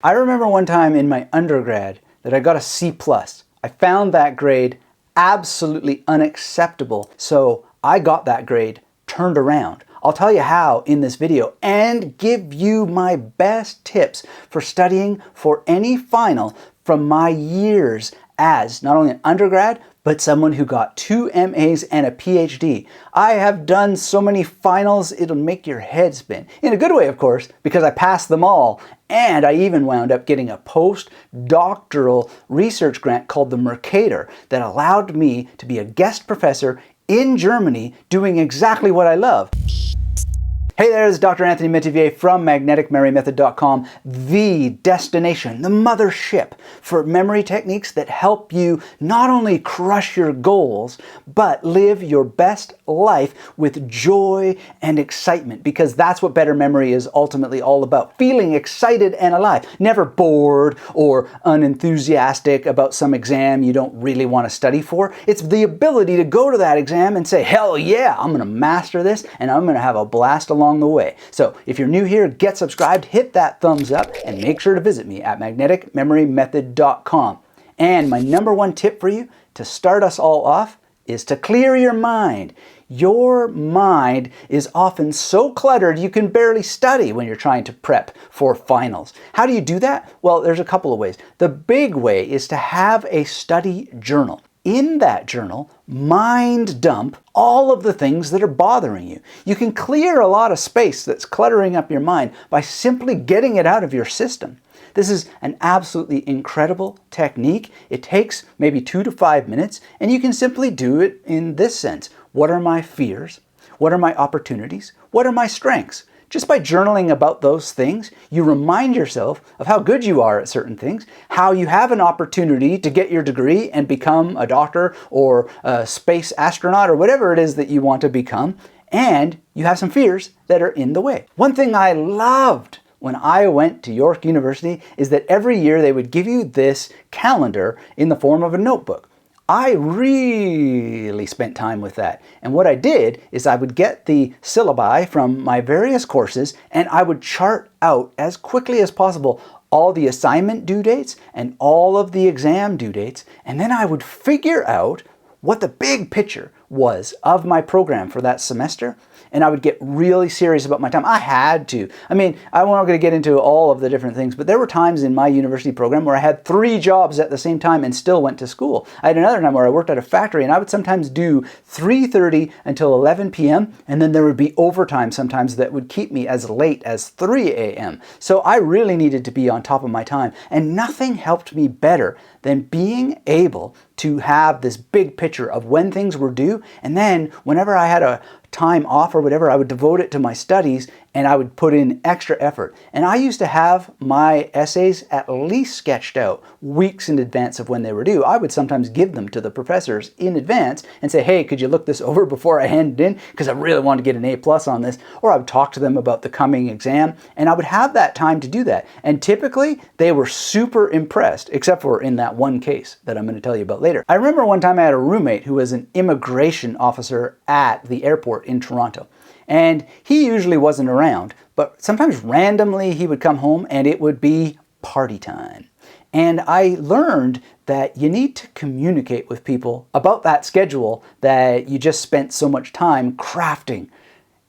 I remember one time in my undergrad that I got a C+. I found that grade absolutely unacceptable, so I got that grade turned around. I'll tell you how in this video and give you my best tips for studying for any final from my years as not only an undergrad, but someone who got 2 MAs and a PhD. I have done so many finals, it'll make your head spin. In a good way, of course, because I passed them all. And I even wound up getting a postdoctoral research grant called the Mercator that allowed me to be a guest professor in Germany doing exactly what I love. Hey there, it's Dr. Anthony Metivier from magneticmerymethod.com, the destination, the mothership for memory techniques that help you not only crush your goals, but live your best life with joy and excitement, because that's what better memory is ultimately all about. Feeling excited and alive, never bored or unenthusiastic about some exam you don't really want to study for. It's the ability to go to that exam and say, hell yeah, I'm going to master this and I'm going to have a blast along the way. So if you're new here, get subscribed, hit that thumbs up, and make sure to visit me at magneticmemorymethod.com. And my number one tip for you to start us all off is to clear your mind. Your mind is often so cluttered you can barely study when you're trying to prep for finals. How do you do that? Well, there's a couple of ways. The big way is to have a study journal. In that journal, mind dump all of the things that are bothering you. You can clear a lot of space that's cluttering up your mind by simply getting it out of your system. This is an absolutely incredible technique. It takes maybe 2 to 5 minutes, and you can simply do it in this sense. What are my fears? What are my opportunities? What are my strengths? Just by journaling about those things, you remind yourself of how good you are at certain things, how you have an opportunity to get your degree and become a doctor or a space astronaut or whatever it is that you want to become, and you have some fears that are in the way. One thing I loved when I went to York University is that every year they would give you this calendar in the form of a notebook. I really spent time with that. And what I did is I would get the syllabi from my various courses and I would chart out as quickly as possible all the assignment due dates and all of the exam due dates. And then I would figure out what the big picture was of my program for that semester. And I would get really serious about my time. I had to. I mean, I'm not going to get into all of the different things, but there were times in my university program where I had 3 jobs at the same time and still went to school. I had another time where I worked at a factory and I would sometimes do 3:30 until 11 p.m. and then there would be overtime sometimes that would keep me as late as 3 a.m. So I really needed to be on top of my time, and nothing helped me better than being able to have this big picture of when things were due, and then whenever I had a time off or whatever, I would devote it to my studies and I would put in extra effort. And I used to have my essays at least sketched out weeks in advance of when they were due. I would sometimes give them to the professors in advance and say, hey, could you look this over before I hand it in? Because I really want to get an A+ on this. Or I would talk to them about the coming exam, and I would have that time to do that. And typically they were super impressed, except for in that one case that I'm going to tell you about later. I remember one time I had a roommate who was an immigration officer at the airport in Toronto. And he usually wasn't around, but sometimes randomly he would come home and it would be party time. And I learned that you need to communicate with people about that schedule that you just spent so much time crafting.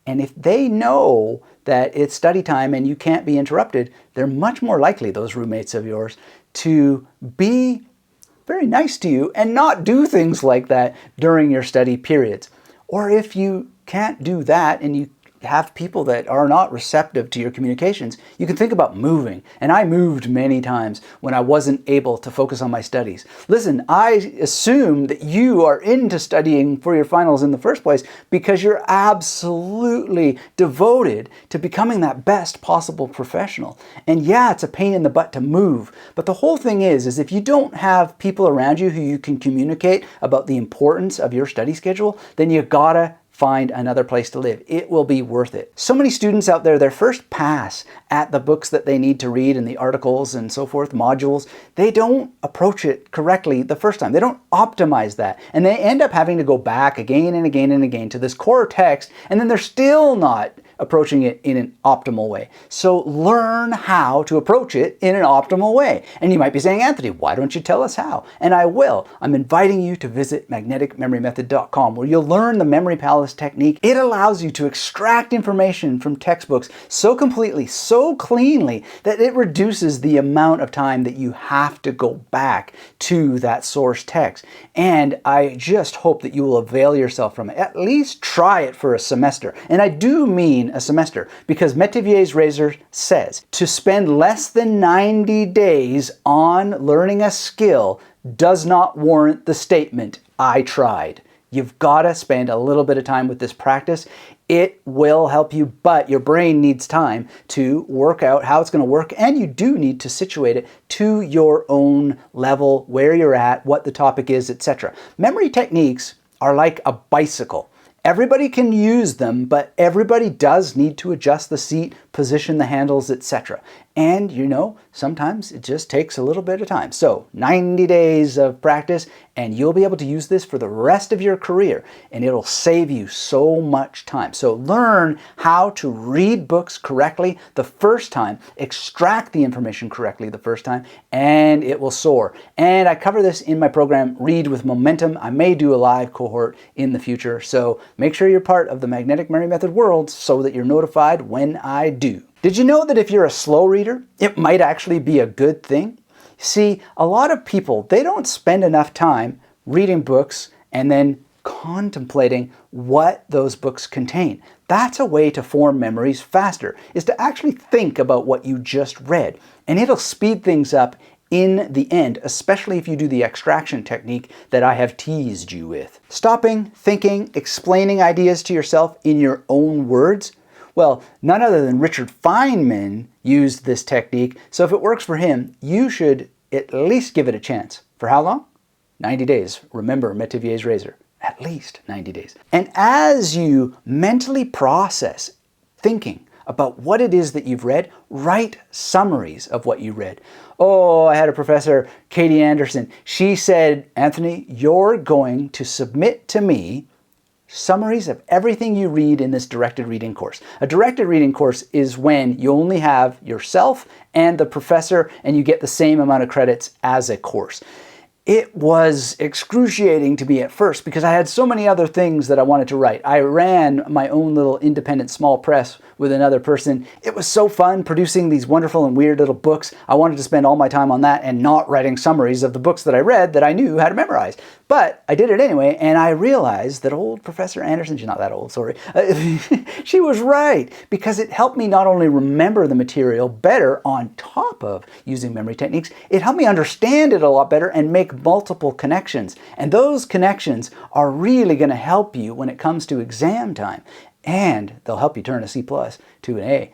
And if they know that it's study time and you can't be interrupted, they're much more likely, those roommates of yours, to be very nice to you and not do things like that during your study periods. Or if you can't do that and you have people that are not receptive to your communications, you can think about moving. And I moved many times when I wasn't able to focus on my studies. Listen, I assume that you are into studying for your finals in the first place because you're absolutely devoted to becoming that best possible professional. And yeah, it's a pain in the butt to move. But the whole thing is if you don't have people around you who you can communicate about the importance of your study schedule, then you gotta find another place to live. It will be worth it. So many students out there, their first pass at the books that they need to read and the articles and so forth, modules, they don't approach it correctly the first time. They don't optimize that. And they end up having to go back again and again and again to this core text, and then they're still not approaching it in an optimal way. So learn how to approach it in an optimal way. And you might be saying, Anthony, why don't you tell us how? And I will. I'm inviting you to visit magneticmemorymethod.com, where you'll learn the memory palace technique. It allows you to extract information from textbooks so completely, so cleanly, that it reduces the amount of time that you have to go back to that source text. And I just hope that you will avail yourself from it. At least try it for a semester. And I do mean a semester, because Metivier's razor says to spend less than 90 days on learning a skill does not warrant the statement, I tried. You've got to spend a little bit of time with this practice. It will help you, but your brain needs time to work out how it's going to work, and you do need to situate it to your own level, where you're at, what the topic is, etc. Memory techniques are like a bicycle. Everybody can use them, but everybody does need to adjust the seat, position the handles, etc. And you know, sometimes it just takes a little bit of time. So 90 days of practice and you'll be able to use this for the rest of your career, and it'll save you so much time. So learn how to read books correctly the first time, extract the information correctly the first time, and it will soar. And I cover this in my program, Read with Momentum. I may do a live cohort in the future, so make sure you're part of the Magnetic Memory Method world so that you're notified when I do. Did you know that if you're a slow reader, it might actually be a good thing? See, a lot of people, they don't spend enough time reading books and then contemplating what those books contain. That's a way to form memories faster, is to actually think about what you just read. And it'll speed things up in the end, especially if you do the extraction technique that I have teased you with. Stopping, thinking, explaining ideas to yourself in your own words. Well, none other than Richard Feynman used this technique, so if it works for him, you should at least give it a chance. For how long? 90 days. Remember Metivier's razor. At least 90 days. And as you mentally process thinking about what it is that you've read, write summaries of what you read. Oh, I had a professor, Katie Anderson. She said, Anthony, you're going to submit to me summaries of everything you read in this directed reading course. A directed reading course is when you only have yourself and the professor, and you get the same amount of credits as a course. It was excruciating to me at first because I had so many other things that I wanted to write. I ran my own little independent small press with another person. It was so fun producing these wonderful and weird little books. I wanted to spend all my time on that and not writing summaries of the books that I read that I knew how to memorize. But I did it anyway, and I realized that old Professor Anderson, she's not that old, sorry, she was right, because it helped me not only remember the material better on top of using memory techniques, it helped me understand it a lot better and make multiple connections. And those connections are really going to help you when it comes to exam time. And they'll help you turn a C+ to an A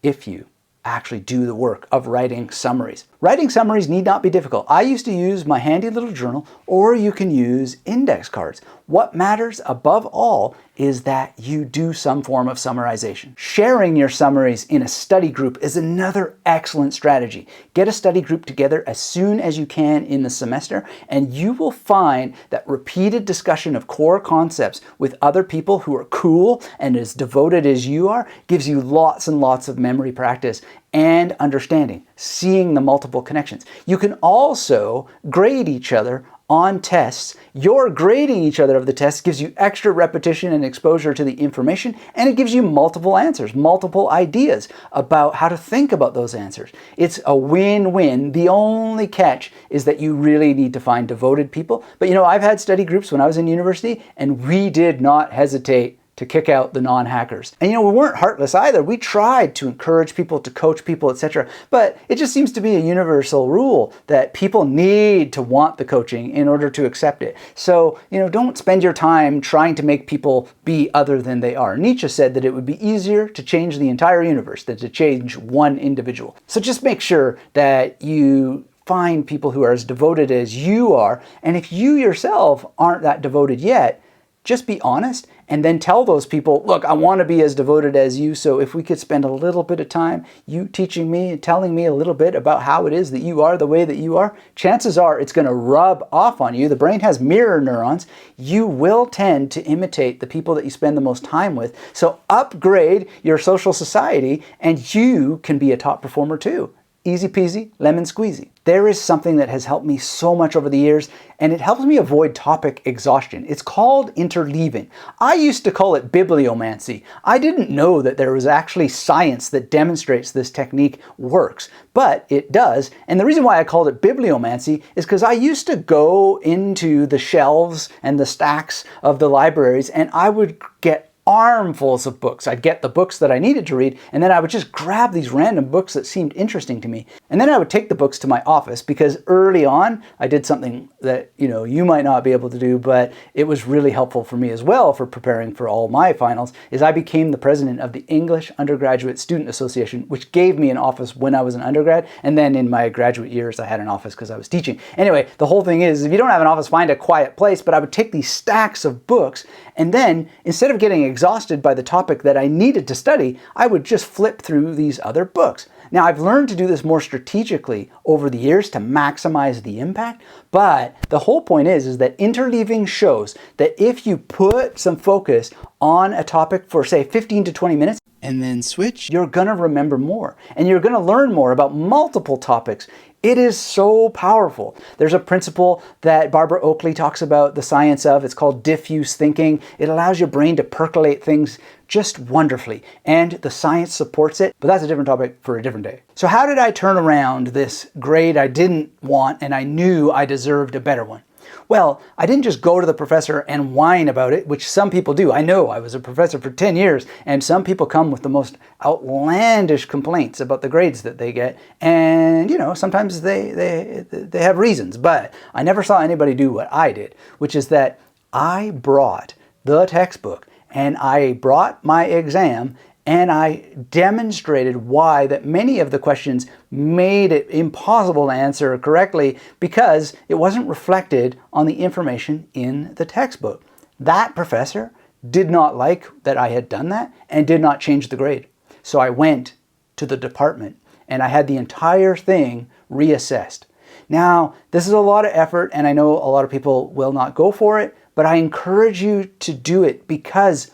if you actually do the work of writing summaries. Writing summaries need not be difficult. I used to use my handy little journal, or you can use index cards. What matters above all is that you do some form of summarization. Sharing your summaries in a study group is another excellent strategy. Get a study group together as soon as you can in the semester, and you will find that repeated discussion of core concepts with other people who are cool and as devoted as you are gives you lots and lots of memory practice and understanding, seeing the multiple connections. You can also grade each other on tests. Your grading each other of the tests gives you extra repetition and exposure to the information, and it gives you multiple answers, multiple ideas about how to think about those answers. It's a win-win. The only catch is that you really need to find devoted people. But you know, I've had study groups when I was in university, and we did not hesitate to kick out the non-hackers. And you know, we weren't heartless either. We tried to encourage people, to coach people, etc. But it just seems to be a universal rule that people need to want the coaching in order to accept it. So, you know, don't spend your time trying to make people be other than they are. Nietzsche said that it would be easier to change the entire universe than to change one individual. So just make sure that you find people who are as devoted as you are. And if you yourself aren't that devoted yet, just be honest and then tell those people, look, I want to be as devoted as you, so if we could spend a little bit of time you teaching me and telling me a little bit about how it is that you are the way that you are, chances are it's going to rub off on you. The brain has mirror neurons. You will tend to imitate the people that you spend the most time with. So upgrade your social society and you can be a top performer too. Easy peasy, lemon squeezy. There is something that has helped me so much over the years, and it helps me avoid topic exhaustion. It's called interleaving. I used to call it bibliomancy. I didn't know that there was actually science that demonstrates this technique works, but it does. And the reason why I called it bibliomancy is because I used to go into the shelves and the stacks of the libraries, and I would get armfuls of books. I'd get the books that I needed to read, and then I would just grab these random books that seemed interesting to me. And then I would take the books to my office, because early on I did something that you might not be able to do, but it was really helpful for me as well for preparing for all my finals, is I became the president of the English Undergraduate Student Association, which gave me an office when I was an undergrad, and then in my graduate years I had an office because I was teaching. Anyway, the whole thing is, if you don't have an office, find a quiet place. But I would take these stacks of books, and then instead of getting exhausted by the topic that I needed to study, I would just flip through these other books. Now, I've learned to do this more strategically over the years to maximize the impact, but the whole point is that interleaving shows that if you put some focus on a topic for, say, 15 to 20 minutes, and then switch, you're gonna remember more, and you're gonna learn more about multiple topics. It is so powerful. There's a principle that Barbara Oakley talks about the science of. It's called diffuse thinking. It allows your brain to percolate things just wonderfully, and the science supports it, but that's a different topic for a different day. So how did I turn around this grade I didn't want and I knew I deserved a better one? Well, I didn't just go to the professor and whine about it, which some people do. I know, I was a professor for 10 years, and some people come with the most outlandish complaints about the grades that they get. And, sometimes they have reasons, but I never saw anybody do what I did, which is that I brought the textbook and I brought my exam, and I demonstrated why that many of the questions made it impossible to answer correctly because it wasn't reflected on the information in the textbook. That professor did not like that I had done that and did not change the grade. So I went to the department and I had the entire thing reassessed. Now, this is a lot of effort, and I know a lot of people will not go for it, but I encourage you to do it because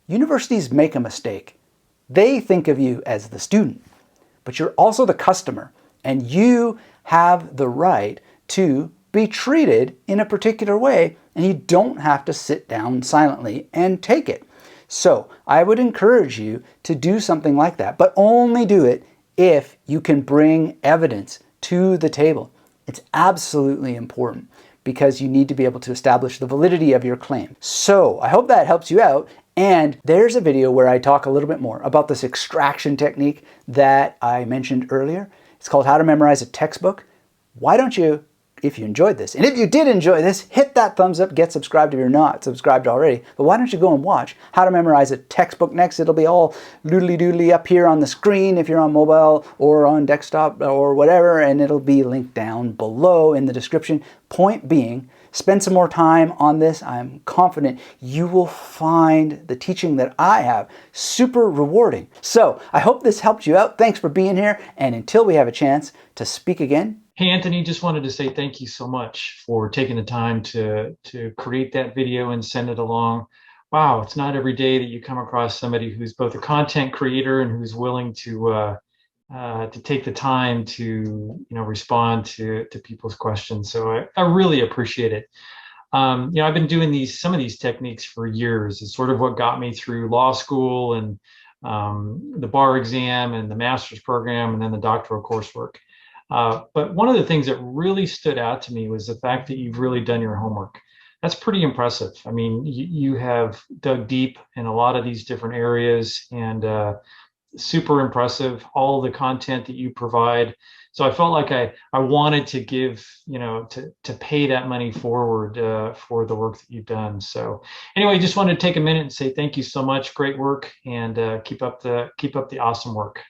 universities make a mistake. They think of you as the student, but you're also the customer, and you have the right to be treated in a particular way, and you don't have to sit down silently and take it. So I would encourage you to do something like that, but only do it if you can bring evidence to the table. It's absolutely important because you need to be able to establish the validity of your claim. So I hope that helps you out. And there's a video where I talk a little bit more about this extraction technique that I mentioned earlier. It's called How to Memorize a Textbook. Why don't you, if you enjoyed this, and if you did enjoy this, hit that thumbs up, get subscribed if you're not subscribed already. But why don't you go and watch How to Memorize a Textbook next? It'll be all doodly-doodly up here on the screen if you're on mobile or on desktop or whatever, and it'll be linked down below in the description. Point being, spend some more time on this. I'm confident you will find the teaching that I have super rewarding. So I hope this helped you out. Thanks for being here. And until we have a chance to speak again. Hey, Anthony, just wanted to say thank you so much for taking the time to create that video and send it along. Wow, it's not every day that you come across somebody who's both a content creator and who's willing to take the time to respond to people's questions. So I really appreciate it. I've been doing some of these techniques for years. It's sort of what got me through law school and the bar exam and the master's program and then the doctoral coursework. But one of the things that really stood out to me was the fact that you've really done your homework. That's pretty impressive. I mean, you have dug deep in a lot of these different areas, and super impressive, all the content that you provide. So I felt like I wanted to give, to pay that money forward for the work that you've done. So anyway, just wanted to take a minute and say thank you so much. Great work, and keep up the awesome work.